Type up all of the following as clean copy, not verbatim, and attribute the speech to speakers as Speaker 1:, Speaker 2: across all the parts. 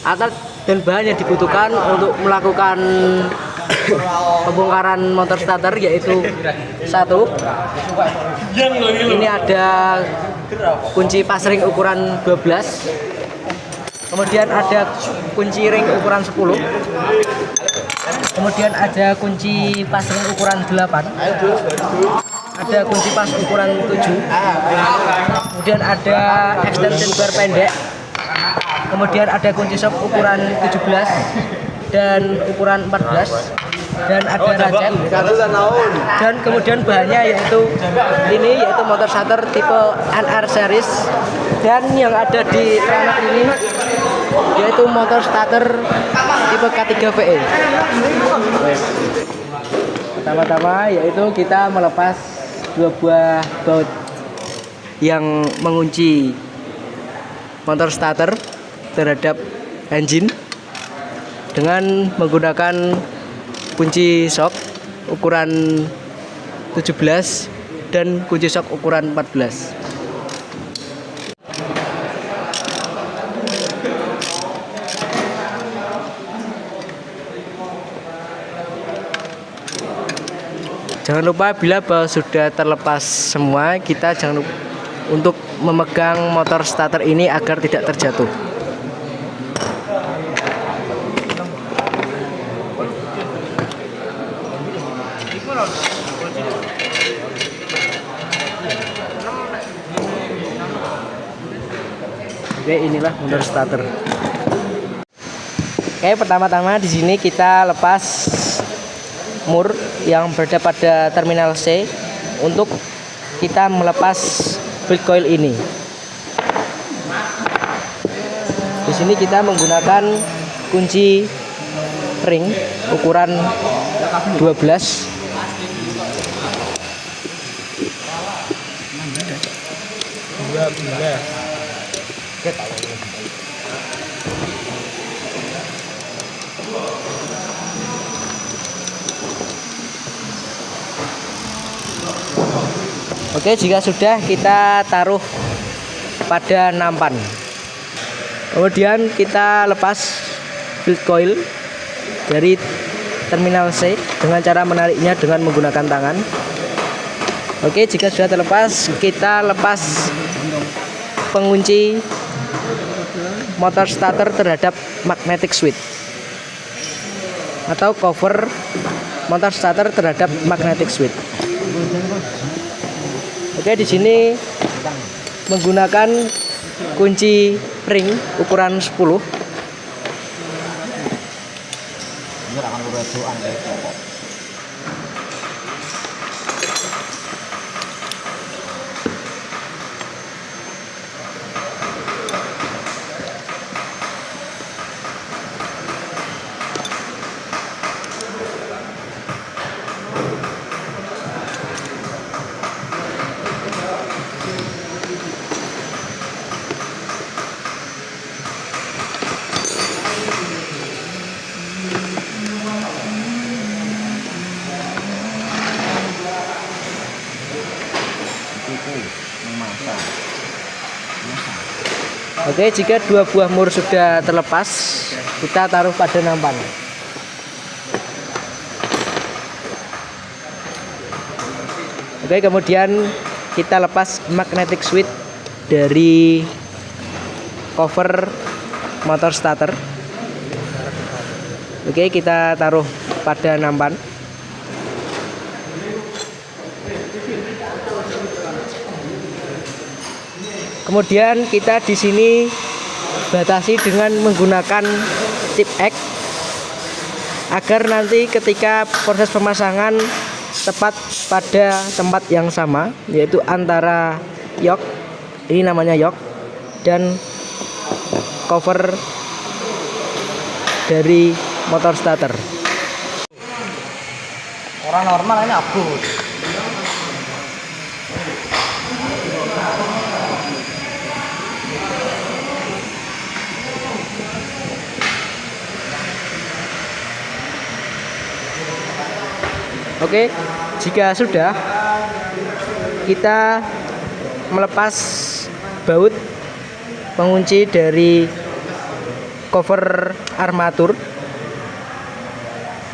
Speaker 1: alat dan bahan yang dibutuhkan untuk melakukan pembongkaran motor starter yaitu satu, ini ada kunci pas ring ukuran 12, kemudian ada kunci ring ukuran 10, kemudian ada kunci pas ring ukuran 8, ada kunci pas ukuran 7, kemudian ada extension bar pendek, kemudian ada kunci shock ukuran 17 dan ukuran 14, dan ada ratchet, dan kemudian bahannya yaitu motor starter tipe NR series, dan yang ada di trailer ini yaitu motor starter tipe K3 VE. Pertama-tama yaitu kita melepas dua buah baut yang mengunci motor starter terhadap engine dengan menggunakan kunci shock ukuran 17 dan kunci shock ukuran 14. Jangan lupa bila baut sudah terlepas semua, kita jangan lupa untuk memegang motor starter ini agar tidak terjatuh. Oke, inilah motor starter. Oke, pertama-tama di sini kita lepas mur yang berada pada terminal C untuk kita melepas field coil ini. Di sini kita menggunakan kunci ring ukuran 12. Oke, jika sudah kita taruh pada nampan. Kemudian kita lepas field coil dari terminal C dengan cara menariknya dengan menggunakan tangan. Oke, jika sudah terlepas, kita lepas pengunci motor starter terhadap magnetic switch atau cover motor starter terhadap magnetic switch. Oke, di sini menggunakan kunci ring ukuran 10. Oke, jika dua buah mur sudah terlepas, kita taruh pada nampan. Oke, kemudian kita lepas magnetic switch dari cover motor starter. Oke, kita taruh pada nampan. Kemudian kita di sini batasi dengan menggunakan tip X agar nanti ketika proses pemasangan tepat pada tempat yang sama, yaitu antara yoke, ini namanya yoke, dan cover dari motor starter.
Speaker 2: Orang normal ini abus.
Speaker 1: Oke, jika sudah, kita melepas baut pengunci dari cover armatur.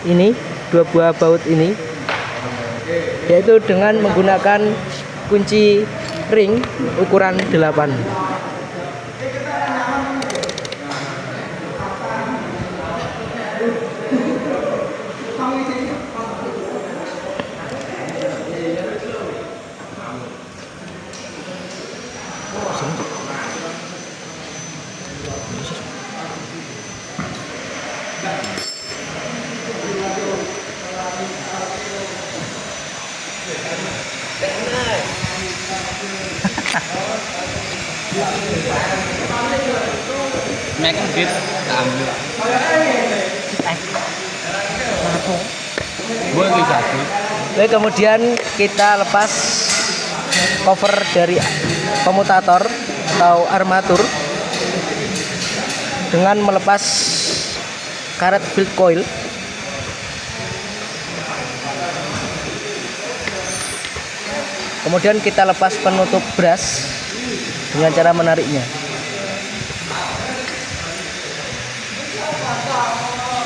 Speaker 1: Ini 2 buah baut ini, yaitu dengan menggunakan kunci ring ukuran 8.
Speaker 2: Make it ambil. Gue bisa sih.
Speaker 1: Oke, kemudian kita lepas cover dari komutator atau armatur dengan melepas karet field coil. Kemudian kita lepas penutup brush dengan cara menariknya.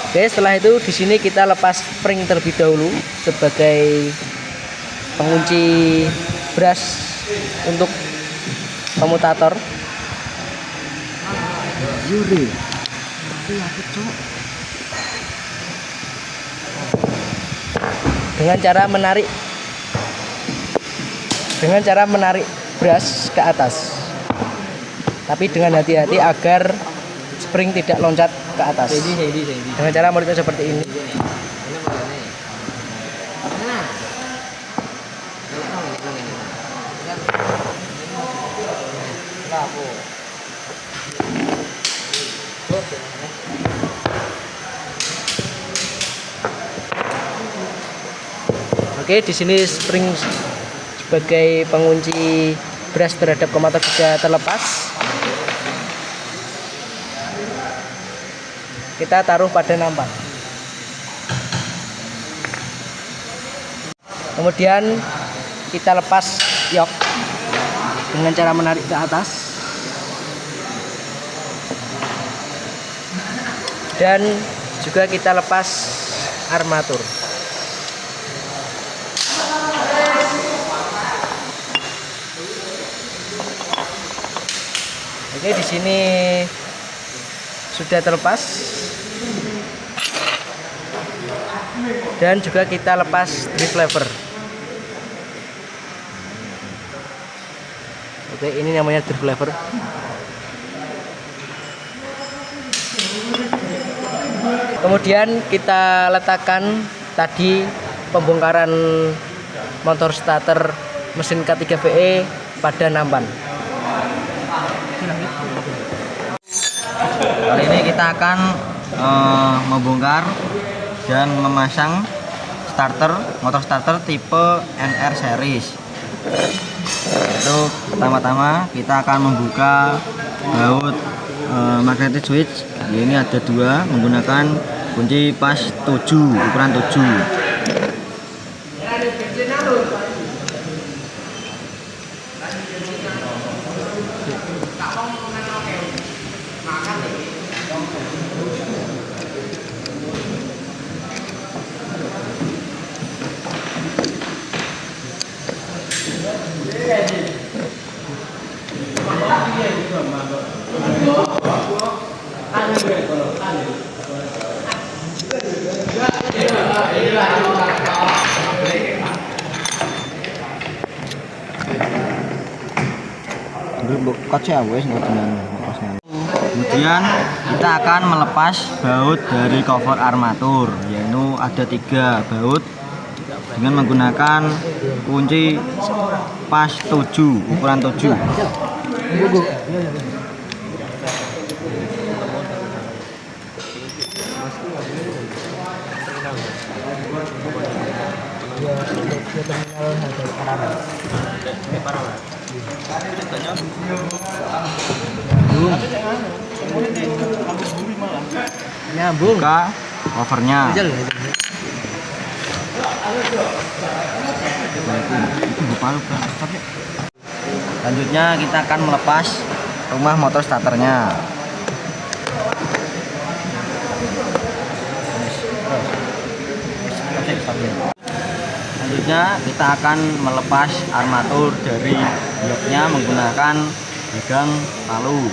Speaker 1: Oke, setelah itu di sini kita lepas spring terlebih dahulu sebagai pengunci brush untuk komutator.
Speaker 2: Yuri.
Speaker 1: Dengan cara menarik brush ke atas, tapi dengan hati-hati agar spring tidak loncat ke atas. Dengan cara modifnya seperti ini. Oke, di sini spring sebagai pengunci brush terhadap komutator sudah terlepas. Kita taruh pada nampan. Kemudian kita lepas yok dengan cara menarik ke atas. Dan juga kita lepas armatur. Oke, di sini sudah terlepas. Dan juga kita lepas drive lever. Oke, ini namanya drive lever. Kemudian kita letakkan tadi pembongkaran motor starter mesin K3VE pada nampan.
Speaker 2: Kali ini kita akan membongkar dan memasang motor starter tipe NR series. Itu pertama-tama kita akan membuka baut magnetic switch. Ini ada 2 menggunakan kunci pas 7 ukuran 7. Kemudian kita akan melepas baut dari cover armatur, yaitu ada 3 baut dengan menggunakan kunci pas 7 ukuran 7.
Speaker 1: Nyambung.
Speaker 2: Buka covernya. Selanjutnya kita akan melepas rumah motor starternya. Selanjutnya kita akan melepas armatur dari bloknya menggunakan gagang palu.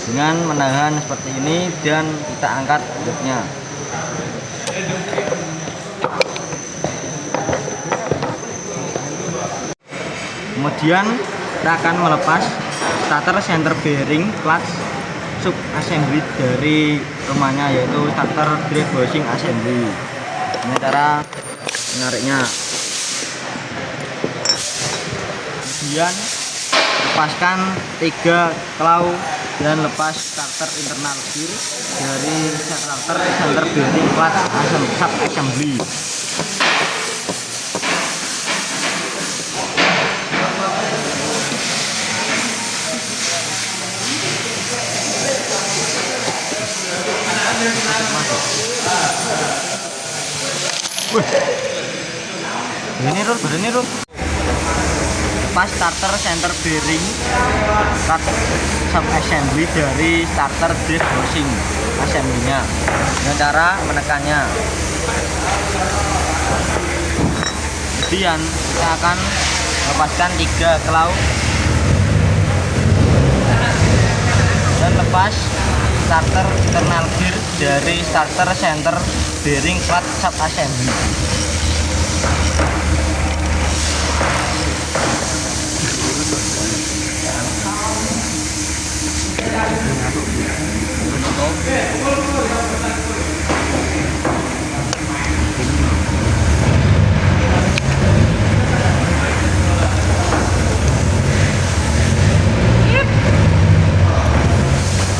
Speaker 2: Dengan menahan seperti ini dan kita angkat bloknya. Kemudian kita akan melepas starter center bearing clutch sub assembly dari rumahnya, yaitu starter drive bushing assembly. Ini cara menariknya. Kemudian lepaskan 3 claw dan lepas starter internal gear dari starter center bearing clutch sub assembly. Ini Rul. Lepas starter center bearing clutch sub assembly dari starter drive bushing assembly-nya dengan cara menekannya. Kemudian kita akan lepaskan 3 claw dan lepas starter internal gear dari starter center bearing clutch sub assembly.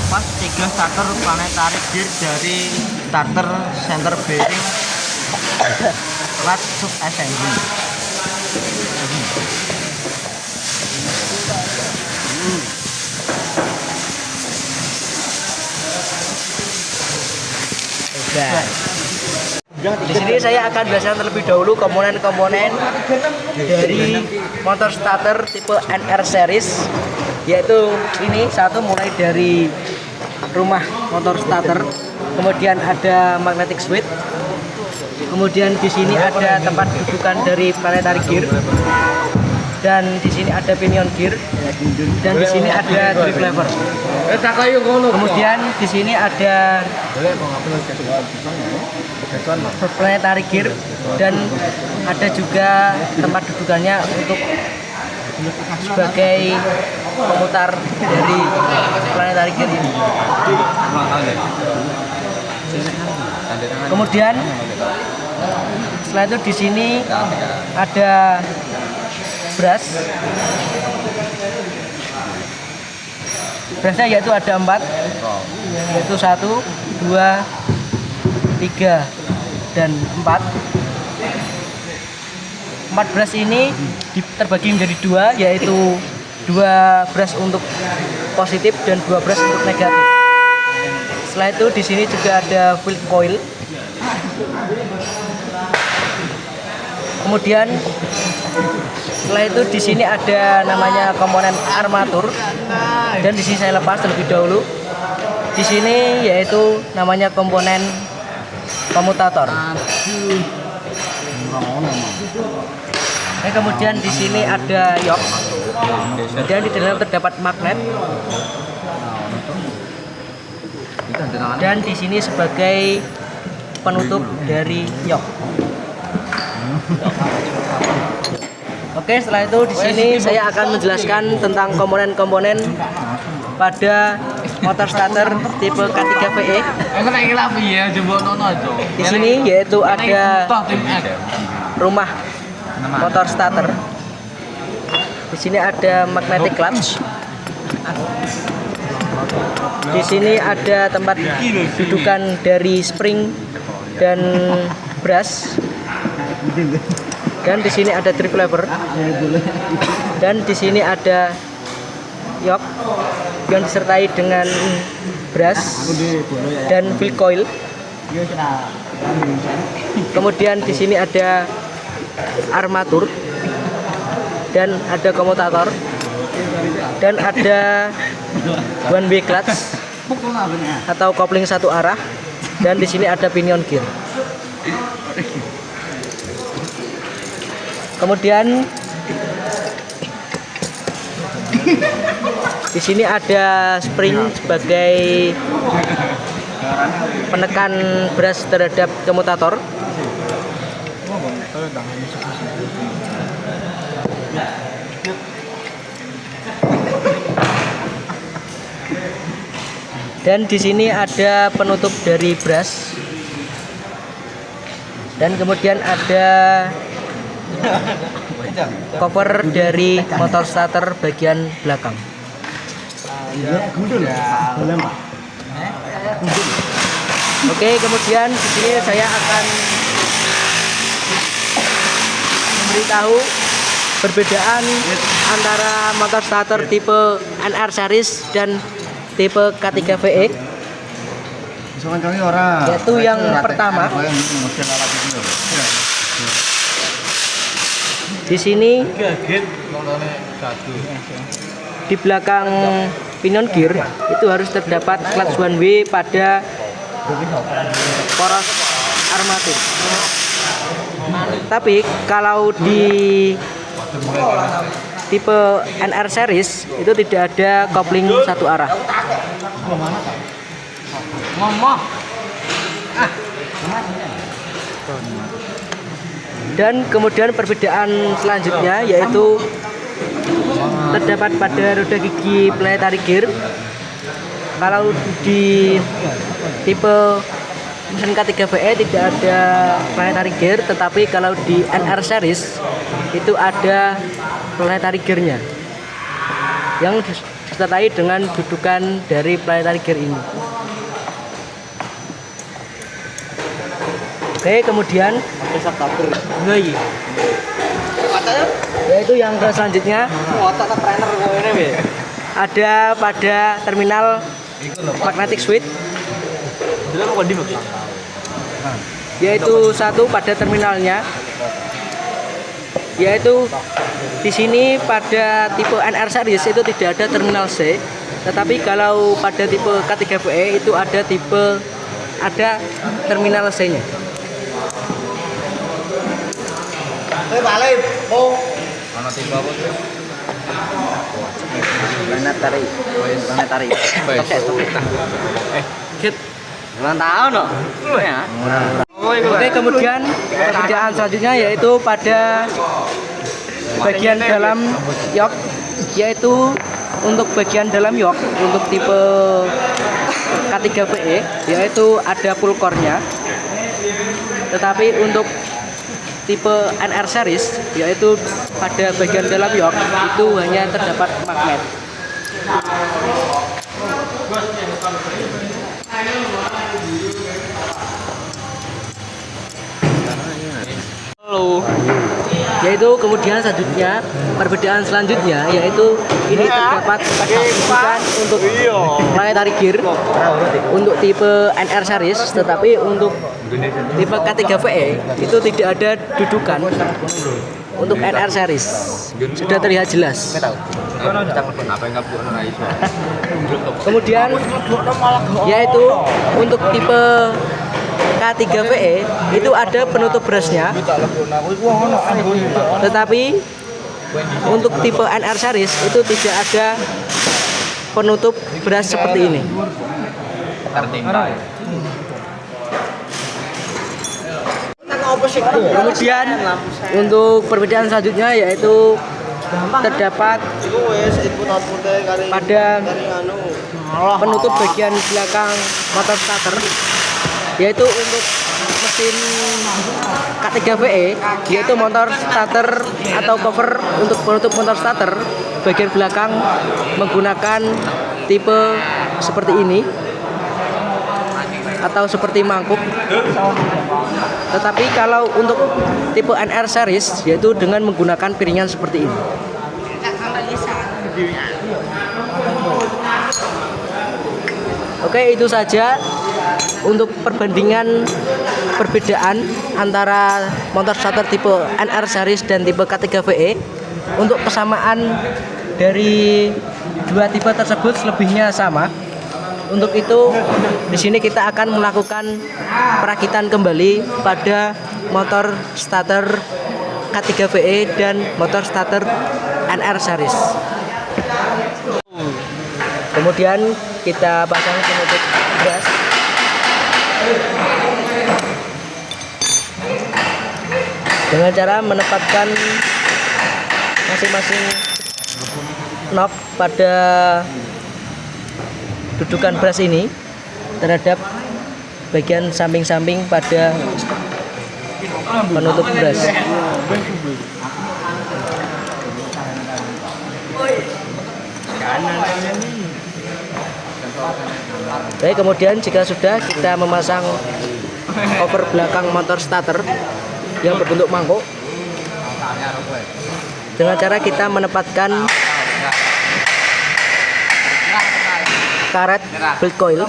Speaker 2: Pas 3 starter planetary gear dari starter center bearing clutch sub assembly.
Speaker 1: Di sini saya akan jelaskan terlebih dahulu komponen-komponen dari motor starter tipe NR series, yaitu ini satu mulai dari rumah motor starter, kemudian ada magnetic switch, kemudian di sini ada tempat dudukan dari planetary gear, dan di sini ada pinion gear, dan di sini ada drive lever. Kemudian di sini ada planetary gear dan ada juga tempat dudukannya untuk sebagai pemutar dari planetary gear ini. Kemudian setelah itu di sini ada brush. Brushnya yaitu ada 4, yaitu 1, 2, 3 dan 4. 4 brush ini terbagi menjadi 2, yaitu 2 brush untuk positif dan 2 brush untuk negatif. Setelah itu di sini juga ada field coil. Kemudian setelah itu di sini ada namanya komponen armatur, dan di sini saya lepas terlebih dahulu. Di sini yaitu namanya komponen komutator. Kemudian di sini ada yok, dan di dalam terdapat magnet, dan di sini sebagai penutup dari yok. Oke, setelah itu di sini saya akan menjelaskan tentang komponen-komponen pada motor starter tipe K3 VE. Di sini yaitu ada rumah motor starter. Di sini ada magnetic clutch. Di sini ada tempat dudukan dari spring dan brush. Dan di sini ada drive lever, dan di sini ada yok yang disertai dengan brush dan field coil. Kemudian di sini ada armatur, dan ada komutator, dan ada one way clutch atau kopling satu arah, dan di sini ada pinion gear. Kemudian di sini ada spring sebagai penekan beras terhadap komutator. Dan di sini ada penutup dari beras. Dan kemudian ada cover dari motor starter bagian belakang. Oke, kemudian di sini saya akan memberitahu perbedaan antara motor starter tipe NR series dan tipe K3VE. Yaitu yang pertama, di sini di belakang pinion gear itu harus terdapat clutch one way pada poros armatur. Tapi kalau di tipe NR series itu tidak ada kopling satu arah. Dan kemudian perbedaan selanjutnya yaitu terdapat pada roda gigi planetary gear. Kalau di tipe mesin K3VE tidak ada planetary gear, tetapi kalau di NR series itu ada planetary gearnya yang disertai dengan dudukan dari planetary gear ini. Oke, kemudian yaitu yang ke selanjutnya ada pada terminal magnetic switch, yaitu satu pada terminalnya, yaitu di sini pada tipe NR series itu tidak ada terminal C, tetapi kalau pada tipe K3VE itu ada terminal C-nya. Planetary. Oke, kemudian perbedaan selanjutnya yaitu pada bagian dalam yok, yaitu untuk bagian dalam yok untuk tipe K3VE yaitu ada full core-nya, tetapi untuk tipe NR series yaitu pada bagian dalam yok itu hanya terdapat magnet. Yaitu kemudian selanjutnya perbedaan selanjutnya yaitu ini terdapat dudukan untuk planetary gear untuk tipe NR series, tetapi untuk tipe K3VE itu tidak ada dudukan untuk NR series. Sudah terlihat jelas. Kemudian yaitu untuk tipe K3VE itu ada penutup berasnya, tetapi untuk tipe NR series itu tidak ada penutup beras seperti ini. Kemudian untuk perbedaan selanjutnya yaitu terdapat pada penutup bagian belakang motor starter, yaitu untuk mesin K3VE yaitu motor starter atau cover untuk penutup motor starter bagian belakang menggunakan tipe seperti ini atau seperti mangkuk. Tetapi kalau untuk tipe NR series yaitu dengan menggunakan piringan seperti ini. Oke, itu saja untuk perbandingan perbedaan antara motor starter tipe NR series dan tipe K3VE. Untuk kesamaan dari dua tipe tersebut selebihnya sama. Untuk itu di sini kita akan melakukan perakitan kembali pada motor starter K3VE dan motor starter NR series. Kemudian kita pasang penutup gas. Dengan cara menempatkan masing-masing knob pada dudukan brush ini terhadap bagian samping-samping pada penutup brush. Baik, kemudian jika sudah, kita memasang cover belakang motor starter yang berbentuk mangkok dengan cara kita menempatkan karet belt coil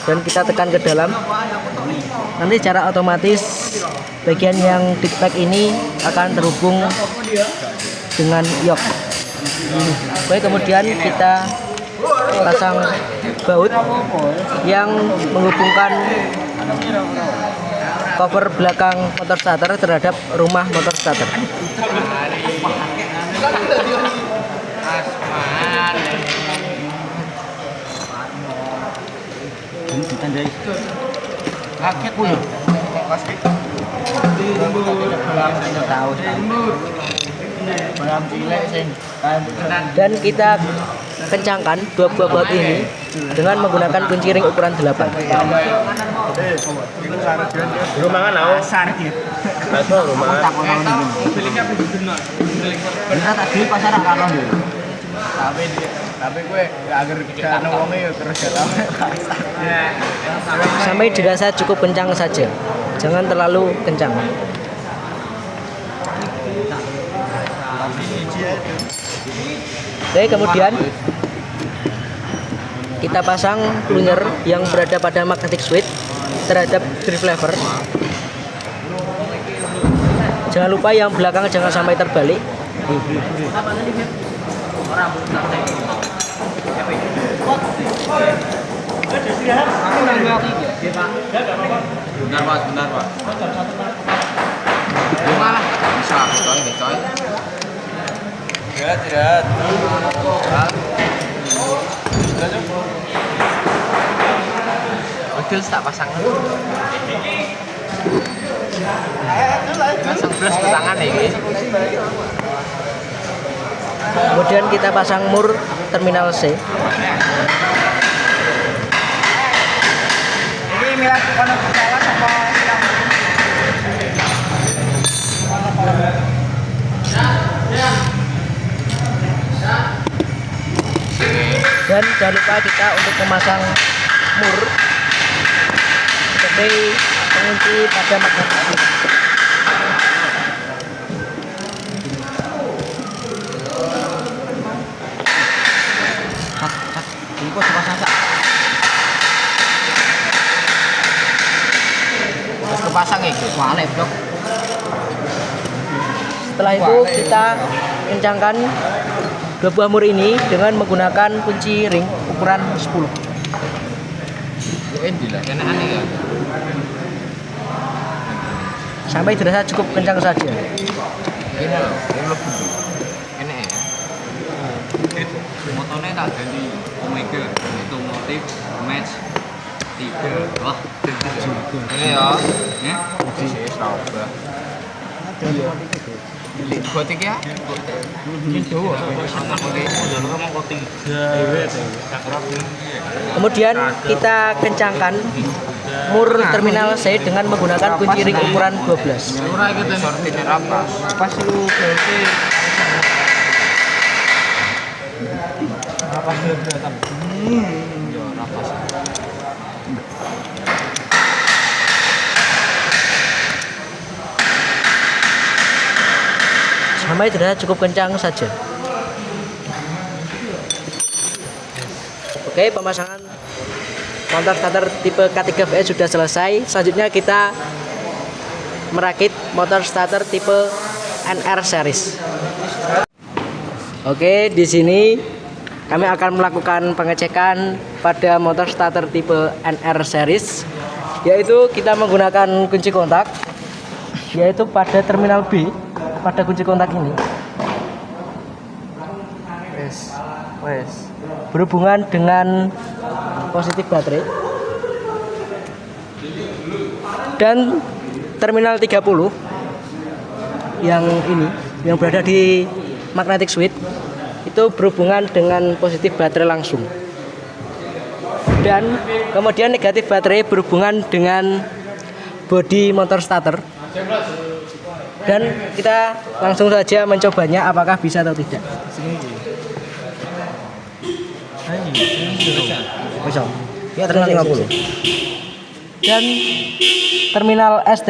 Speaker 1: dan kita tekan ke dalam. Nanti secara otomatis bagian yang deep ini akan terhubung dengan yok. Baik, kemudian kita pasang baut yang menghubungkan cover belakang motor starter terhadap rumah motor starter. Dan kita kencangkan dua buah baut ini dengan menggunakan kunci ring ukuran 8. Sampai dirasa cukup kencang saja, jangan terlalu kencang. Oke, kemudian kita pasang plunger yang berada pada magnetic switch terhadap drive lever. Jangan lupa yang belakang jangan sampai terbalik.
Speaker 2: Bentar Pak. Gimana? Bisa, coy. Lihat. Betul, tak pasang. Pasang brush ke tangan ini.
Speaker 1: Kemudian kita pasang mur terminal C. Dan jangan lupa kita untuk memasang mur sebagai pengunci pada magnetic.
Speaker 2: Kepasang itu, mana bro?
Speaker 1: Setelah itu kita kencangkan dua buah mur ini dengan menggunakan kunci ring ukuran 10. Sampai dirasa cukup kencang saja.
Speaker 2: Motornya tak ganti Omega, itu motif match 3. Wah, ini ya. Ya. Buat tiga?
Speaker 1: Kemudian kita kencangkan mur terminal C dengan menggunakan kunci ring ukuran 12.
Speaker 2: Pas lu
Speaker 1: Sampai terasa cukup kencang saja. Oke, pemasangan motor starter tipe K3VE sudah selesai. Selanjutnya kita merakit motor starter tipe NR series. Oke, di sini kami akan melakukan pengecekan pada motor starter tipe NR series yaitu kita menggunakan kunci kontak, yaitu pada terminal B, pada kunci kontak ini. Berhubungan dengan positif baterai. Dan terminal 30 yang ini, yang berada di magnetic switch, itu berhubungan dengan positif baterai langsung. Dan kemudian negatif baterai berhubungan dengan bodi motor starter. Dan kita langsung saja mencobanya apakah bisa atau tidak. Bisa. Ya, terminal 50. Dan terminal ST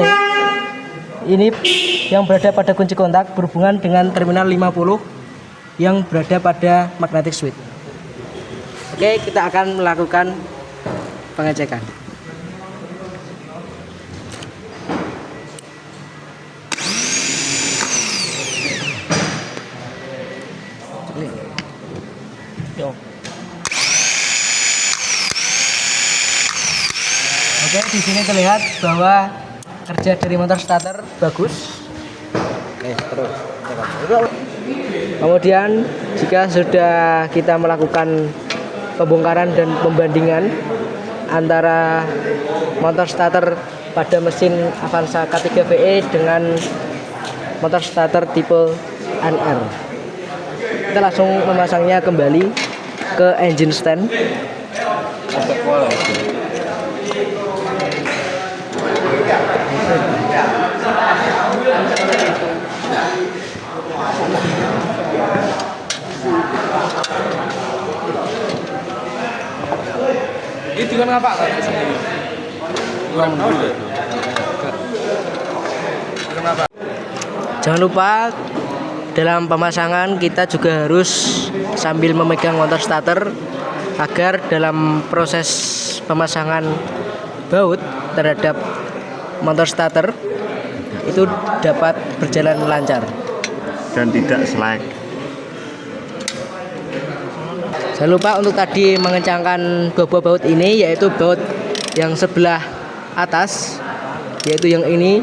Speaker 1: ini yang berada pada kunci kontak berhubungan dengan terminal 50 yang berada pada magnetic switch. Oke, kita akan melakukan pengecekan. Oke, di sini terlihat bahwa kerja dari motor starter bagus. Oke, terus. Kemudian jika sudah kita melakukan pembongkaran dan pembandingan antara motor starter pada mesin Avanza K3 VE dengan motor starter tipe NR, kita langsung memasangnya kembali ke engine stand.
Speaker 3: Itu kan apa?
Speaker 1: Jangan lupa dalam pemasangan kita juga harus sambil memegang motor starter agar dalam proses pemasangan baut terhadap motor starter itu dapat berjalan lancar
Speaker 4: dan tidak slack.
Speaker 1: Jangan lupa untuk tadi mengencangkan buah baut ini, yaitu baut yang sebelah atas, yaitu yang ini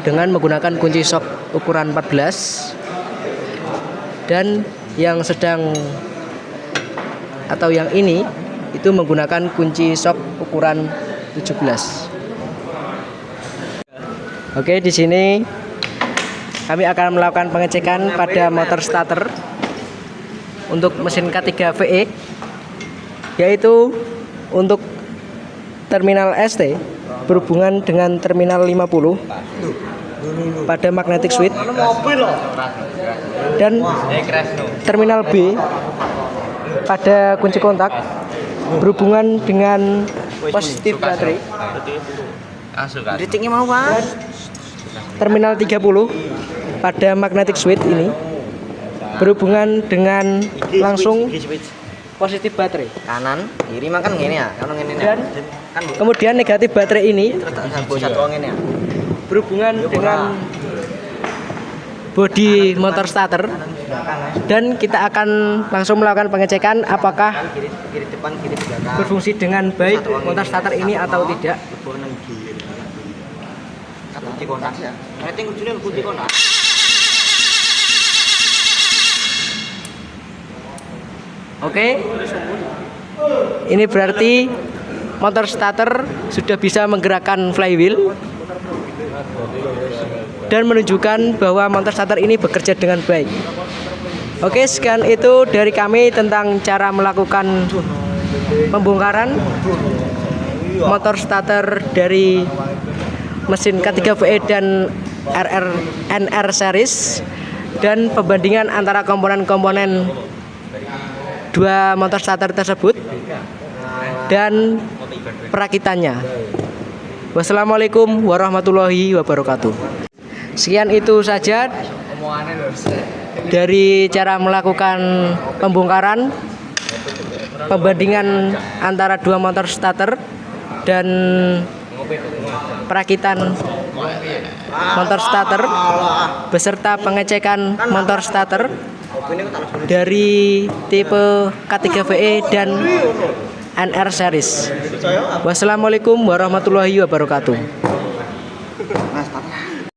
Speaker 1: dengan menggunakan kunci shock ukuran 14, dan yang sedang atau yang ini itu menggunakan kunci shock ukuran 17. Oke, di sini kami akan melakukan pengecekan pada motor starter untuk mesin K3 VE, yaitu untuk terminal ST berhubungan dengan terminal 50 pada magnetic switch, dan terminal B pada kunci kontak berhubungan dengan positif baterai. Dan terminal 30 pada magnetic switch ini berhubungan dengan langsung positif baterai
Speaker 2: kanan kiri makan gini ya, kanan gini
Speaker 1: dan
Speaker 2: kan
Speaker 1: kemudian negatif baterai ini
Speaker 2: satu angin ya,
Speaker 1: berhubungan dengan bodi motor starter. Dan kita akan langsung melakukan pengecekan apakah
Speaker 2: kiri depan kiri belakang
Speaker 1: berfungsi dengan baik motor starter ini atau tidak.
Speaker 2: kunci kontak ya, rating kuncinya kunci kontak.
Speaker 1: Oke, ini berarti motor starter sudah bisa menggerakkan flywheel dan menunjukkan bahwa motor starter ini bekerja dengan baik. Oke, sekian itu dari kami tentang cara melakukan pembongkaran motor starter dari mesin K3 VE dan NR series, dan pembandingan antara komponen-komponen dua motor starter tersebut dan perakitannya. Wassalamualaikum warahmatullahi wabarakatuh. Sekian itu saja dari cara melakukan pembongkaran, pembandingan antara dua motor starter dan perakitan motor starter beserta pengecekan motor starter dari tipe K3 VE dan NR series. Wassalamualaikum warahmatullahi wabarakatuh.
Speaker 2: Nah, starter.